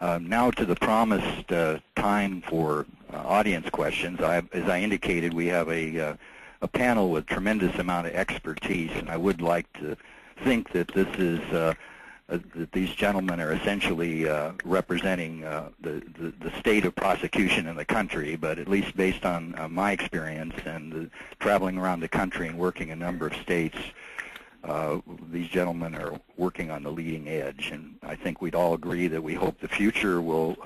Now to the promised time for audience questions. As I indicated, we have a panel with tremendous amount of expertise, and I would like to think that this is that these gentlemen are essentially representing the state of prosecution in the country, but at least based on my experience and traveling around the country and working a number of states, these gentlemen are working on the leading edge, and I think we'd all agree that we hope the future will,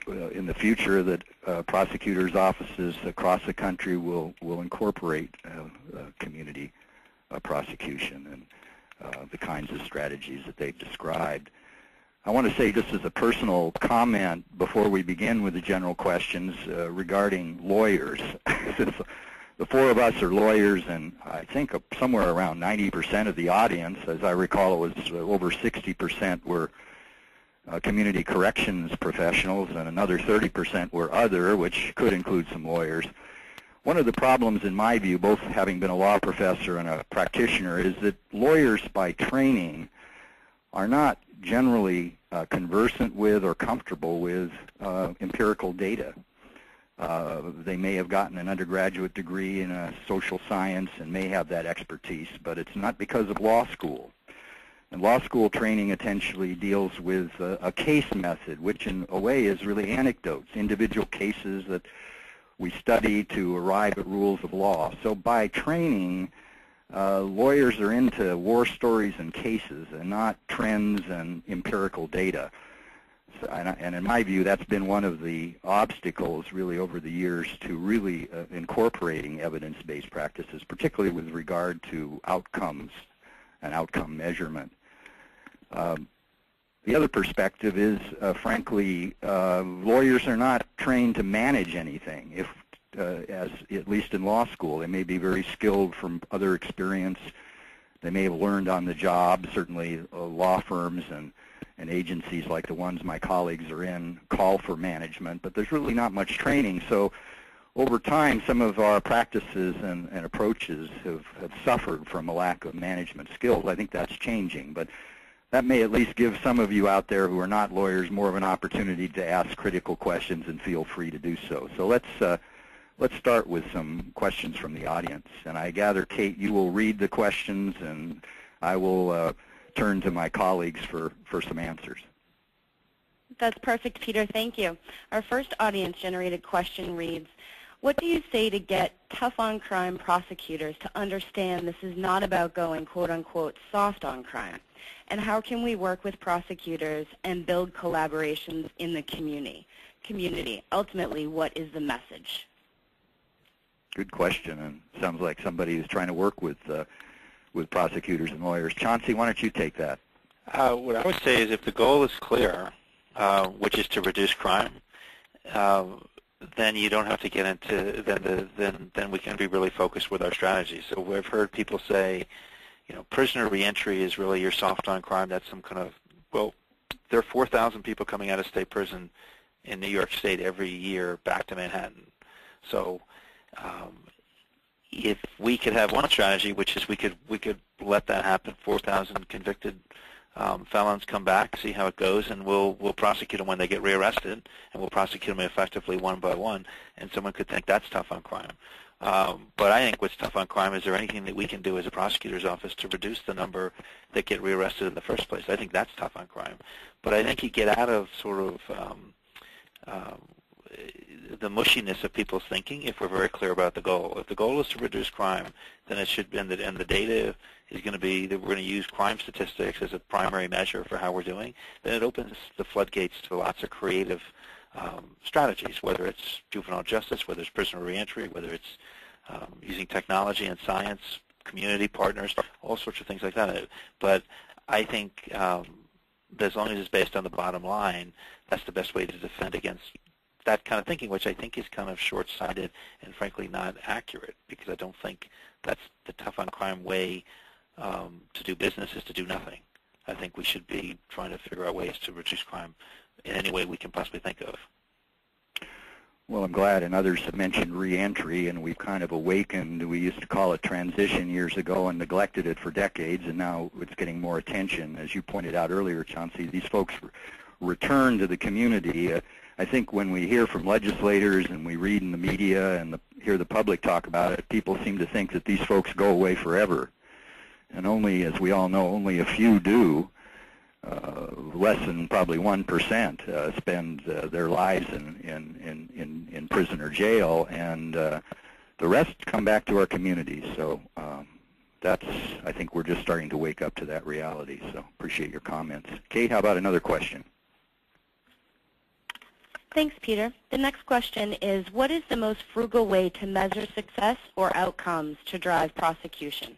in the future, that prosecutors' offices across the country will incorporate community prosecution and the kinds of strategies that they've described. I want to say, just as a personal comment before we begin with the general questions regarding lawyers. The four of us are lawyers, and I think somewhere around 90% of the audience, as I recall, it was over 60% were community corrections professionals, and another 30% were other, which could include some lawyers. One of the problems, in my view, both having been a law professor and a practitioner, is that lawyers by training are not generally conversant with or comfortable with empirical data. They may have gotten an undergraduate degree in social science and may have that expertise, but it's not because of law school. And law school training essentially deals with a case method, which in a way is really anecdotes, individual cases that we study to arrive at rules of law. So by training, lawyers are into war stories and cases and not trends and empirical data. So, and in my view, that's been one of the obstacles really over the years to really incorporating evidence-based practices, particularly with regard to outcomes and outcome measurement. The other perspective is, frankly, lawyers are not trained to manage anything. If, as at least in law school, they may be very skilled from other experience. They may have learned on the job. Certainly, law firms and agencies like the ones my colleagues are in call for management, but there's really not much training. So over time, some of our practices and approaches have suffered from a lack of management skills. I think that's changing, but that may at least give some of you out there who are not lawyers more of an opportunity to ask critical questions, and feel free to do so. So let's start with some questions from the audience. And I gather, Kate, you will read the questions, and I will turn to my colleagues for some answers. That's perfect, Peter. Thank you. Our first audience-generated question reads, what do you say to get tough-on-crime prosecutors to understand this is not about going, quote-unquote, soft on crime? And how can we work with prosecutors and build collaborations in the community? Ultimately, what is the message? Good question, and sounds like somebody who's trying to work with prosecutors and lawyers. Chauncey, why don't you take that? What I would say is, if the goal is clear, which is to reduce crime, then you don't have to get into, then we can be really focused with our strategy. So we've heard people say, prisoner reentry is really your soft on crime. That's some kind of, well, there are 4,000 people coming out of state prison in New York State every year back to Manhattan. So if we could have one strategy, which is we could let that happen, 4,000 convicted felons come back, see how it goes, and we'll prosecute them when they get rearrested, and we'll prosecute them effectively one by one. And someone could think that's tough on crime. But I think what's tough on crime is, there anything that we can do as a prosecutor's office to reduce the number that get rearrested in the first place? I think that's tough on crime. But I think you get out of sort of the mushiness of people's thinking if we're very clear about the goal. If the goal is to reduce crime, then it should be, and the data is going to be that we're going to use crime statistics as a primary measure for how we're doing, then it opens the floodgates to lots of creative strategies, whether it's juvenile justice, whether it's prisoner reentry, whether it's using technology and science, community partners, all sorts of things like that. But I think as long as it's based on the bottom line, that's the best way to defend against that kind of thinking, which I think is kind of short-sighted and frankly not accurate, because I don't think that's the tough on crime way to do business, is to do nothing. I think we should be trying to figure out ways to reduce crime in any way we can possibly think of. Well, I'm glad, and others have mentioned reentry, and we've kind of awakened. We used to call it transition years ago and neglected it for decades, and now it's getting more attention. As you pointed out earlier, Chauncey, these folks return to the community. I think when we hear from legislators and we read in the media and hear the public talk about it, people seem to think that these folks go away forever. And only, as we all know, only a few do. Less than probably 1% spend their lives in prison or jail, and the rest come back to our communities. So I think we're just starting to wake up to that reality. So appreciate your comments. Kate, how about another question? Thanks, Peter. The next question is, what is the most frugal way to measure success or outcomes to drive prosecution?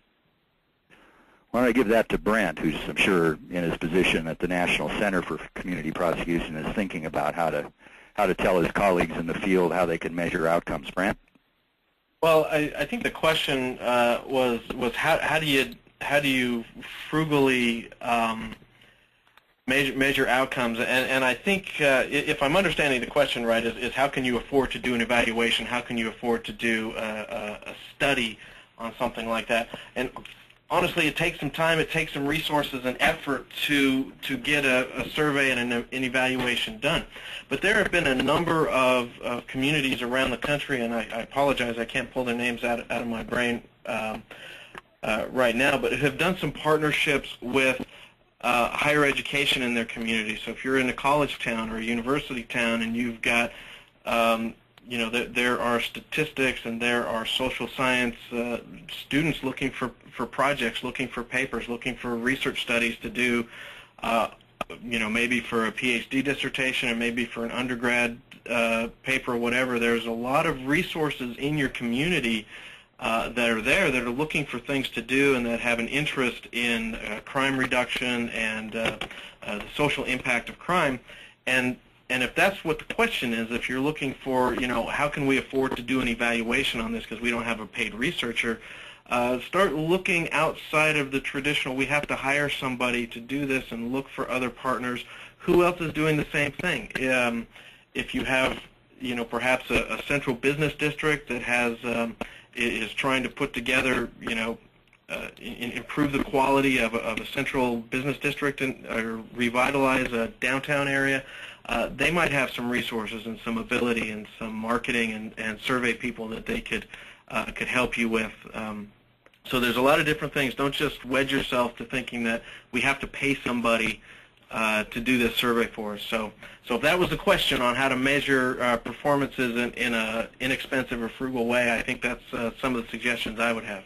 Why don't I give that to Brent, who's, I'm sure, in his position at the National Center for Community Prosecution, is thinking about how to tell his colleagues in the field how they can measure outcomes. Brent? Well, I think the question was how do you frugally measure outcomes, and I think if I'm understanding the question right, is how can you afford to do an evaluation? How can you afford to do a study on something like that? And honestly, it takes some time, it takes some resources and effort to get a survey and an evaluation done. But there have been a number of communities around the country, and I apologize, I can't pull their names out of my brain right now, but have done some partnerships with higher education in their community. So if you're in a college town or a university town and you've got there are statistics and there are social science students looking for projects, looking for papers, looking for research studies to do, maybe for a PhD dissertation and maybe for an undergrad paper or whatever. There's a lot of resources in your community that are there that are looking for things to do and that have an interest in crime reduction and the social impact of crime. And if that's what the question is, if you're looking for, how can we afford to do an evaluation on this because we don't have a paid researcher, start looking outside of the traditional, we have to hire somebody to do this and look for other partners. Who else is doing the same thing? If you have, perhaps a central business district that is trying to put together, improve the quality of a central business district or revitalize a downtown area, they might have some resources and some ability and some marketing and survey people that they could help you with. So there's a lot of different things. Don't just wedge yourself to thinking that we have to pay somebody to do this survey for us. So if that was the question on how to measure performances in an inexpensive or frugal way, I think that's some of the suggestions I would have.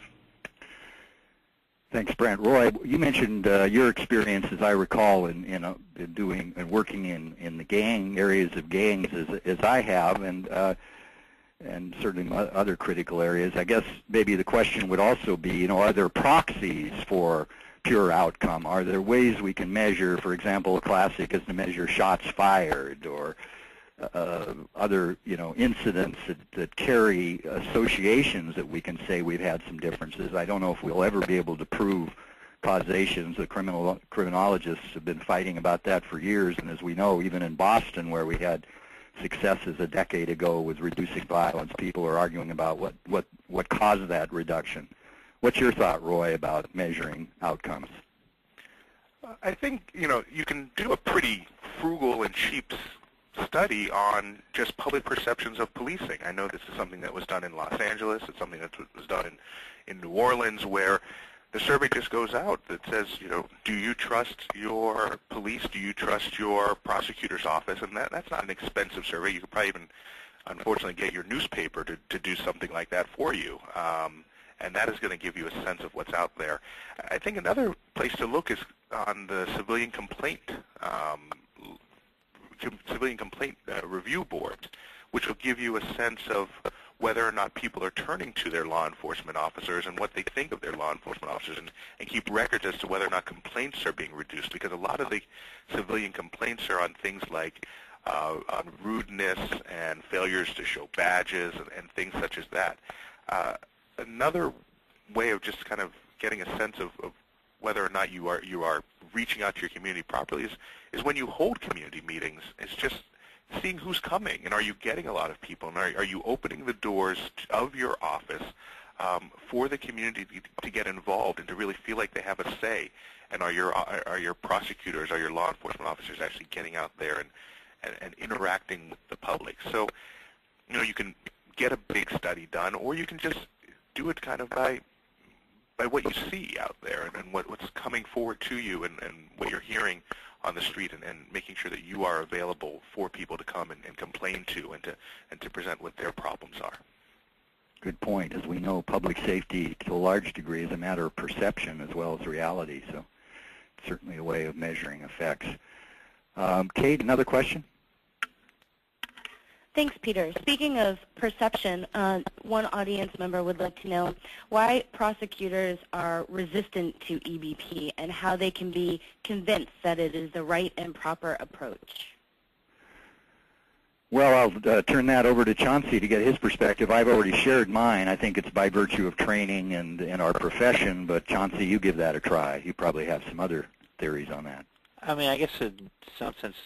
Thanks, Brent. Roy, you mentioned your experience, as I recall, in doing and working in the gang areas of gangs, as I have, and certainly other critical areas. I guess maybe the question would also be, are there proxies for pure outcome? Are there ways we can measure, for example, a classic is to measure shots fired or other, incidents that carry associations that we can say we've had some differences. I don't know if we'll ever be able to prove causations. The criminologists have been fighting about that for years, and as we know, even in Boston, where we had successes a decade ago with reducing violence, people are arguing about what caused that reduction. What's your thought, Roy, about measuring outcomes? I think, you can do a pretty frugal and cheap study on just public perceptions of policing. I know this is something that was done in Los Angeles. It's something that was done in New Orleans, where the survey just goes out that says, do you trust your police? Do you trust your prosecutor's office? And that's not an expensive survey. You could probably even, unfortunately, get your newspaper to do something like that for you. And that is going to give you a sense of what's out there. I think another place to look is on the civilian complaint review board, which will give you a sense of whether or not people are turning to their law enforcement officers and what they think of their law enforcement officers, and keep records as to whether or not complaints are being reduced, because a lot of the civilian complaints are on things like on rudeness and failures to show badges and things such as that. Another way of just kind of getting a sense of whether or not you are reaching out to your community properly is when you hold community meetings. It's just seeing who's coming, and are you getting a lot of people, and are you opening the doors of your office for the community to get involved and to really feel like they have a say? And are your prosecutors, are your law enforcement officers actually getting out there and interacting with the public? So, you can get a big study done, or you can just do it kind of by what you see out there and what's coming forward to you and what you're hearing on the street, and making sure that you are available for people to come and complain to and to present what their problems are. Good point. As we know, public safety to a large degree is a matter of perception as well as reality, so it's certainly a way of measuring effects. Kate, another question? Thanks, Peter. Speaking of perception, one audience member would like to know why prosecutors are resistant to EBP and how they can be convinced that it is the right and proper approach. Well, I'll turn that over to Chauncey to get his perspective. I've already shared mine. I think it's by virtue of training and in our profession, but Chauncey, you give that a try. You probably have some other theories on that. I mean, I guess in some sense,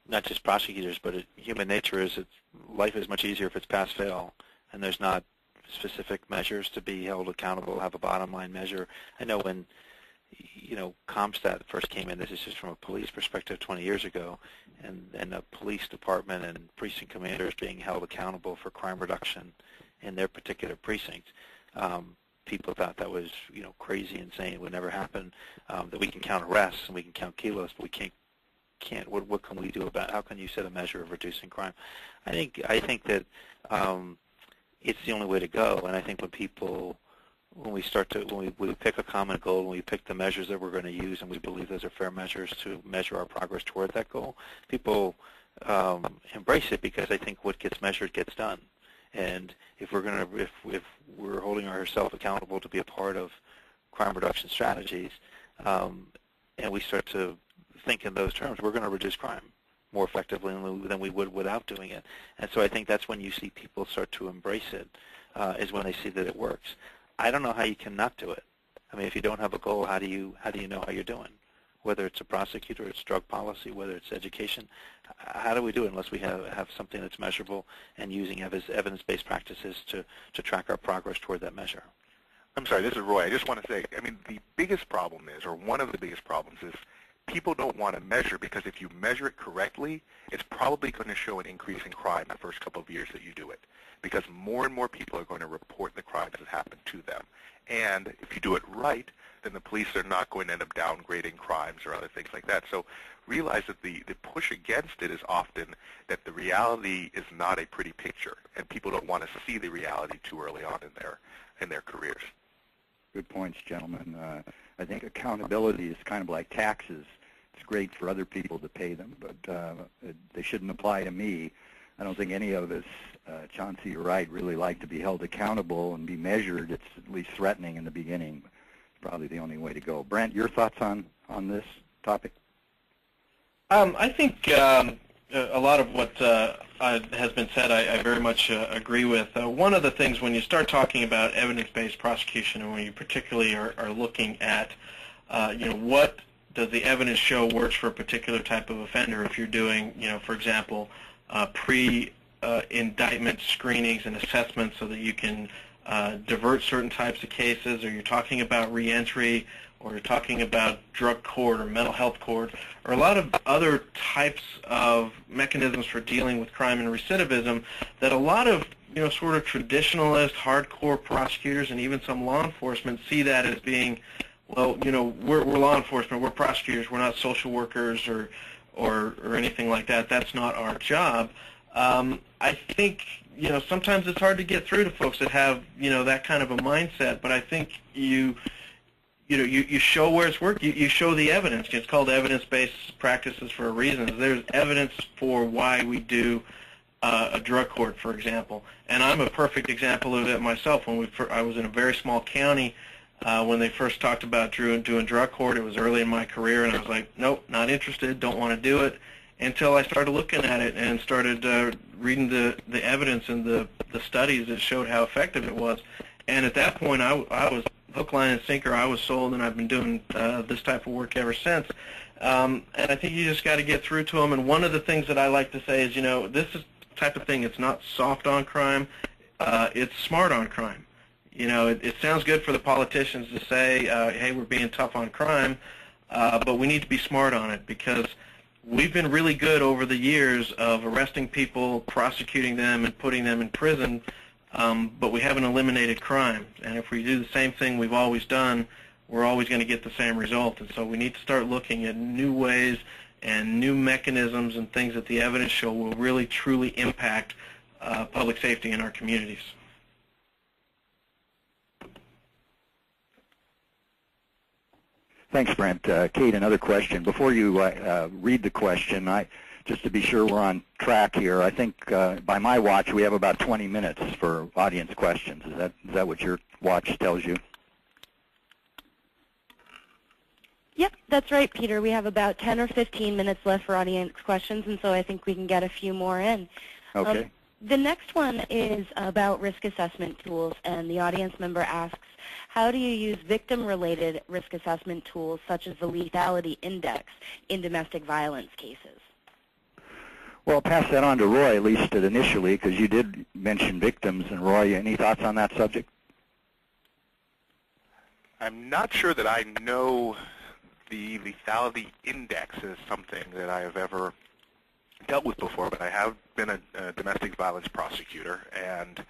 not just prosecutors, but human nature is life is much easier if it's pass-fail, and there's not specific measures to be held accountable, have a bottom-line measure. I know when, CompStat first came in, this is just from a police perspective 20 years ago, and the police department and precinct commanders being held accountable for crime reduction in their particular precinct. People thought that was, crazy, insane, would never happen, that we can count arrests and we can count kilos, but we can't. What can we do about it? How can you set a measure of reducing crime? I think that it's the only way to go. And I think when we pick a common goal, when we pick the measures that we're going to use, and we believe those are fair measures to measure our progress toward that goal, people embrace it, because I think what gets measured gets done. And if we're holding ourselves accountable to be a part of crime reduction strategies, and we start to think in those terms, we're going to reduce crime more effectively than we would without doing it. And so I think that's when you see people start to embrace it, is when they see that it works. I don't know how you can not do it. I mean, if you don't have a goal, how do you know how you're doing? Whether it's a prosecutor, it's drug policy, whether it's education, how do we do it unless we have something that's measurable and using evidence-based practices to track our progress toward that measure? I'm sorry, this is Roy. I just want to say, I mean, the biggest problem is, or one of the biggest problems is, people don't want to measure, because if you measure it correctly, it's probably going to show an increase in crime the first couple of years that you do it, because more and more people are going to report the crimes that happen to them. And if you do it right, then the police are not going to end up downgrading crimes or other things like that. So realize that the push against it is often that the reality is not a pretty picture, and people don't want to see the reality too early on in their careers. Good points, gentlemen. I think accountability is kind of like taxes. It's great for other people to pay them, but they shouldn't apply to me. I don't think any of us, Chauncey, you're right, really like to be held accountable and be measured. It's at least threatening in the beginning. It's probably the only way to go. Brent, your thoughts on this topic? I think a lot of what has been said I very much agree with. One of the things when you start talking about evidence-based prosecution, and when you particularly are looking at, what does the evidence show works for a particular type of offender, if you're doing, for example, pre-indictment screenings and assessments so that you can divert certain types of cases, or you're talking about reentry, or you're talking about drug court or mental health court, or a lot of other types of mechanisms for dealing with crime and recidivism that a lot of, sort of traditionalist, hardcore prosecutors and even some law enforcement see that as being, well, we're law enforcement, we're prosecutors, we're not social workers or anything like that. That's not our job. I think, sometimes it's hard to get through to folks that have, that kind of a mindset, but I think you show where it's worked. You show the evidence. It's called evidence-based practices for a reason. There's evidence for why we do a drug court, for example. And I'm a perfect example of it myself. When I was in a very small county when they first talked about doing drug court. It was early in my career, and I was like, nope, not interested, don't want to do it, until I started looking at it and started reading the evidence and the studies that showed how effective it was. And at that point, I was hook, line, and sinker. I was sold, and I've been doing this type of work ever since. And I think you just got to get through to them. And one of the things that I like to say is, this is the type of thing, it's not soft on crime, it's smart on crime. You know, it sounds good for the politicians to say, hey, we're being tough on crime, but we need to be smart on it, because we've been really good over the years of arresting people, prosecuting them, and putting them in prison, but we haven't eliminated crime. And if we do the same thing we've always done, we're always going to get the same result. And so we need to start looking at new ways and new mechanisms and things that the evidence show will really truly impact public safety in our communities. Thanks, Brent. Kate, another question. Before you read the question, just to be sure we're on track here, I think by my watch we have about 20 minutes for audience questions. Is that what your watch tells you? Yep, that's right, Peter. We have about 10 or 15 minutes left for audience questions, and so I think we can get a few more in. Okay. The next one is about risk assessment tools, and the audience member asks, how do you use victim-related risk assessment tools such as the lethality index in domestic violence cases? Well, I'll pass that on to Roy, at least initially, because you did mention victims. And Roy, any thoughts on that subject? I'm not sure that I know the lethality index is something that I have ever dealt with before, but I have been a domestic violence prosecutor, and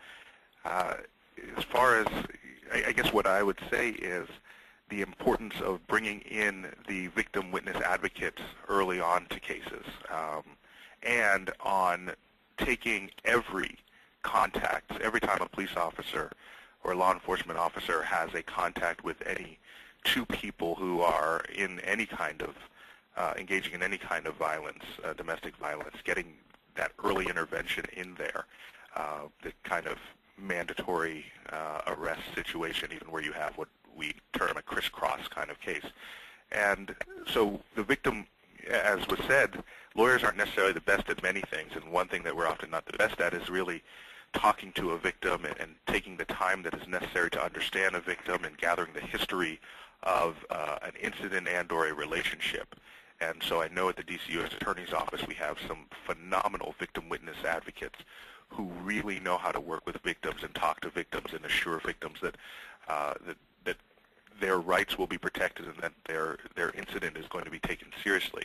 as far as, I guess what I would say is the importance of bringing in the victim witness advocates early on to cases, and on taking every contact, every time a police officer or a law enforcement officer has a contact with any two people who are in any kind of engaging in any kind of violence, domestic violence, getting that early intervention in there, the kind of mandatory arrest situation, even where you have what we term a crisscross kind of case. And so the victim, as was said, lawyers aren't necessarily the best at many things, and one thing that we're often not the best at is really talking to a victim and taking the time that is necessary to understand a victim and gathering the history of an incident and or a relationship. And so I know at the DC U.S. Attorney's Office we have some phenomenal victim witness advocates who really know how to work with victims and talk to victims and assure victims that that their rights will be protected and that their incident is going to be taken seriously.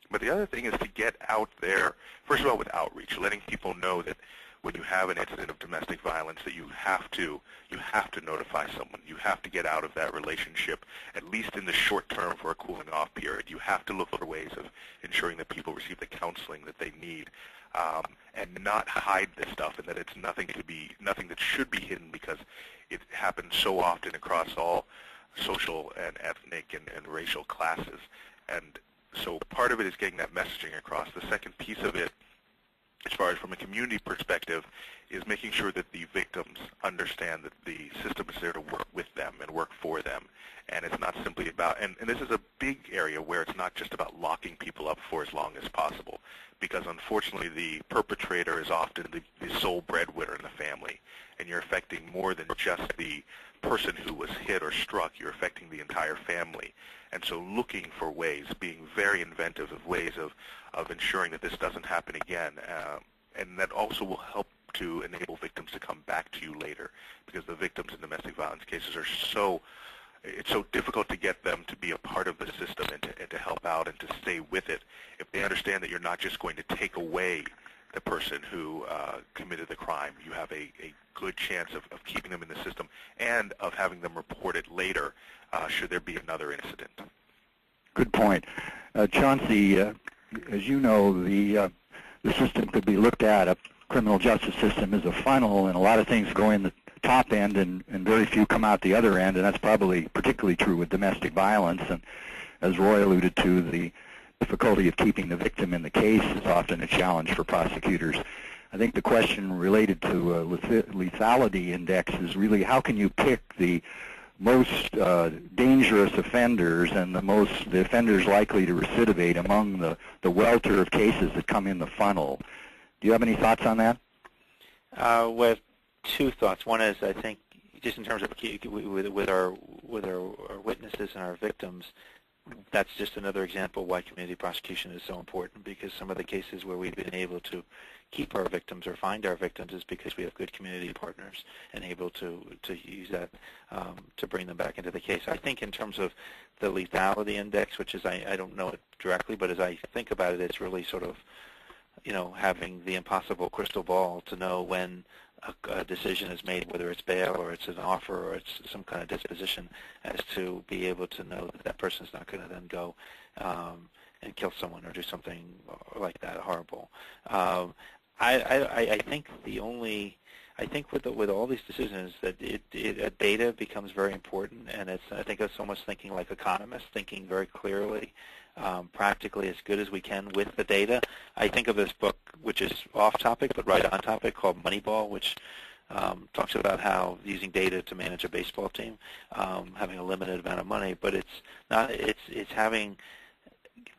But the other thing is to get out there, first of all, with outreach, letting people know that when you have an incident of domestic violence that you have to notify someone. You have to get out of that relationship, at least in the short term, for a cooling off period. You have to look for ways of ensuring that people receive the counseling that they need, and not hide this stuff, and that it's nothing that should be hidden, because it happens so often across all social and ethnic and racial classes. And so part of it is getting that messaging across. The second piece of it, as far as from a community perspective, is making sure that the victims understand that the system is there to work with them and work for them. And it's not simply about, and this is a big area where it's not just about locking people up for as long as possible, because unfortunately the perpetrator is often the sole breadwinner in the family, and you're affecting more than just the person who was hit or struck. You're affecting the entire family. And so looking for ways, being very inventive of ways of ensuring that this doesn't happen again, and that also will help to enable victims to come back to you later, because the victims in domestic violence cases are it's so difficult to get them to be a part of the system and to help out and to stay with it if they understand that you're not just going to take away the person who committed the crime. You have a good chance of keeping them in the system and of having them report it later should there be another incident. Good point. Chauncey, as you know, the system could be looked at, a criminal justice system is a funnel, and a lot of things go in the top end and very few come out the other end, and that's probably particularly true with domestic violence. And as Roy alluded to, the difficulty of keeping the victim in the case is often a challenge for prosecutors. I think the question related to lethality index is really how can you pick the most dangerous offenders and the offenders likely to recidivate among the welter of cases that come in the funnel. Do you have any thoughts on that? With two thoughts. One is, I think, just in terms of with our witnesses and our victims, that's just another example why community prosecution is so important, because some of the cases where we've been able to keep our victims or find our victims is because we have good community partners and able to use that to bring them back into the case. I think in terms of the lethality index, which is, I don't know it directly, but as I think about it, it's really sort of, having the impossible crystal ball to know when a decision is made, whether it's bail or it's an offer or it's some kind of disposition, as to be able to know that that person's not going to then go and kill someone or do something like that horrible. I think with all these decisions that data becomes very important, and I think it's almost thinking like economists, thinking very clearly, practically as good as we can with the data. I think of this book, which is off topic but right on topic, called Moneyball, which talks about how using data to manage a baseball team, having a limited amount of money, but it's having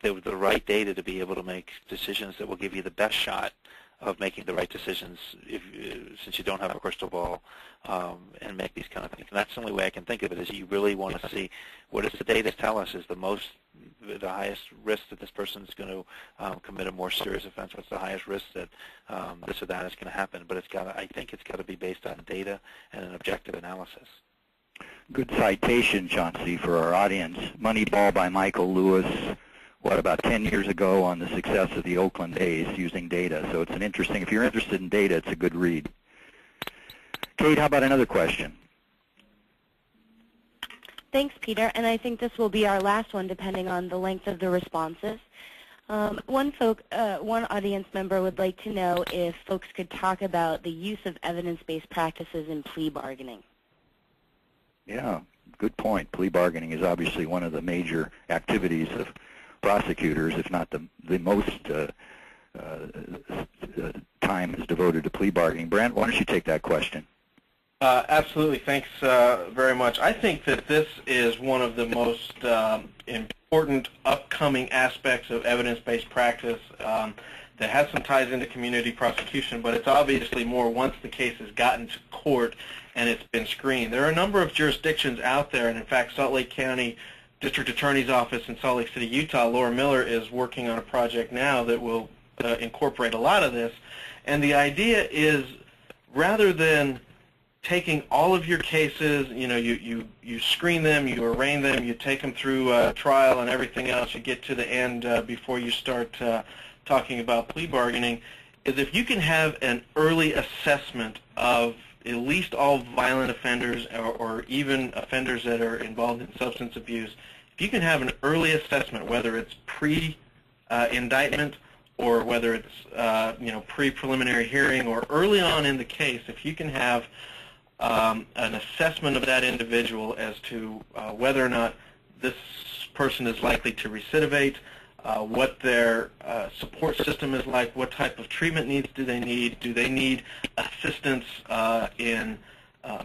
the right data to be able to make decisions that will give you the best shot of making the right decisions since you don't have a crystal ball, and make these kind of things. And that's the only way I can think of it, is you really want to see what does the data tell us is the highest risk that this person is going to commit a more serious offense, what's the highest risk that this or that is going to happen. But I think it's got to be based on data and an objective analysis. Good citation, Chauncey, for our audience. Moneyball by Michael Lewis, about 10 years ago, on the success of the Oakland A's using data. So it's if you're interested in data, it's a good read. Kate, how about another question? Thanks, Peter. And I think this will be our last one, depending on the length of the responses. One audience member would like to know if folks could talk about the use of evidence-based practices in plea bargaining. Yeah, good point. Plea bargaining is obviously one of the major activities of prosecutors, if not the most time is devoted to plea bargaining. Brent, why don't you take that question? Absolutely. Thanks very much. I think that this is one of the most important upcoming aspects of evidence-based practice that has some ties into community prosecution, but it's obviously more once the case has gotten to court and it's been screened. There are a number of jurisdictions out there, and in fact, Salt Lake County District Attorney's Office in Salt Lake City, Utah, Laura Miller, is working on a project now that will incorporate a lot of this. And the idea is, rather than taking all of your cases, you screen them, you arraign them, you take them through trial and everything else, you get to the end before you start talking about plea bargaining, is if you can have an early assessment of at least all violent offenders or even offenders that are involved in substance abuse, if you can have an early assessment, whether it's pre-indictment or whether it's pre-preliminary hearing or early on in the case, if you can have an assessment of that individual as to whether or not this person is likely to recidivate, what their support system is like, what type of treatment needs do they need assistance in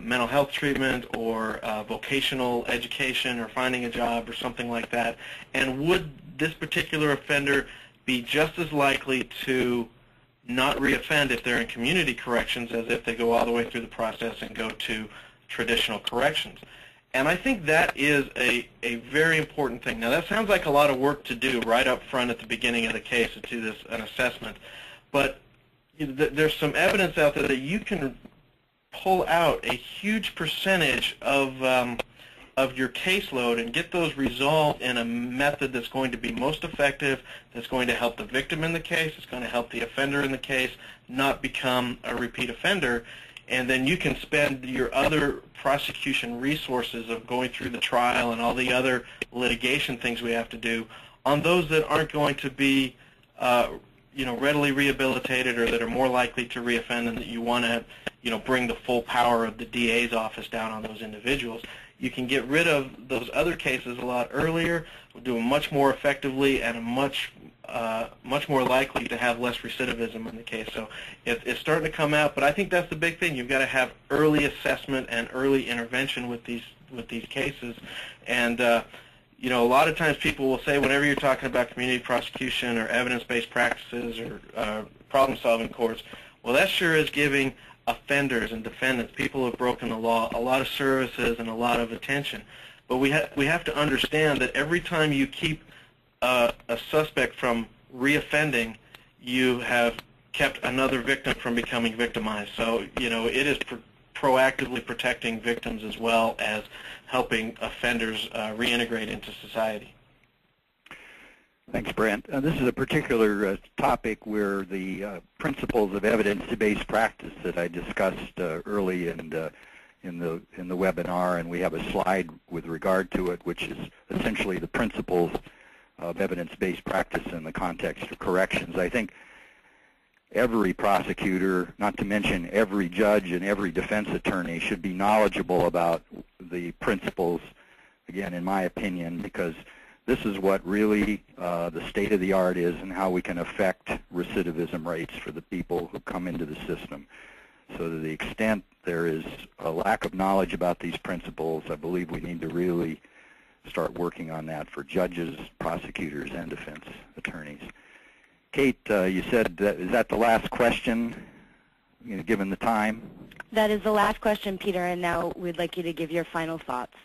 mental health treatment or vocational education or finding a job or something like that, and would this particular offender be just as likely to not reoffend if they're in community corrections as if they go all the way through the process and go to traditional corrections. And I think that is a very important thing. Now, that sounds like a lot of work to do right up front at the beginning of the case to do an assessment, but there's some evidence out there that you can pull out a huge percentage of your caseload and get those resolved in a method that's going to be most effective, that's going to help the victim in the case, it's going to help the offender in the case not become a repeat offender, and then you can spend your other prosecution resources of going through the trial and all the other litigation things we have to do on those that aren't going to be readily rehabilitated or that are more likely to reoffend, and that you want to bring the full power of the DA's office down on those individuals. You can get rid of those other cases a lot earlier, do them much more effectively, and much more likely to have less recidivism in the case. So it's starting to come out, but I think that's the big thing. You've got to have early assessment and early intervention with these cases. And a lot of times people will say, whenever you're talking about community prosecution or evidence-based practices or problem-solving courts, well, that sure is giving offenders and defendants, people who have broken the law, a lot of services and a lot of attention. But we have to understand that every time you keep a suspect from reoffending, you have kept another victim from becoming victimized. So, it is proactively protecting victims as well as helping offenders reintegrate into society. Thanks, Brent. This is a particular topic where the principles of evidence-based practice that I discussed early in the webinar, and we have a slide with regard to it, which is essentially the principles of evidence-based practice in the context of corrections. I think every prosecutor, not to mention every judge and every defense attorney, should be knowledgeable about the principles, again, in my opinion, because this is what really the state of the art is and how we can affect recidivism rates for the people who come into the system. So to the extent there is a lack of knowledge about these principles, I believe we need to really start working on that for judges, prosecutors, and defense attorneys. Kate, you said, is that the last question, given the time? That is the last question, Peter, and now we'd like you to give your final thoughts.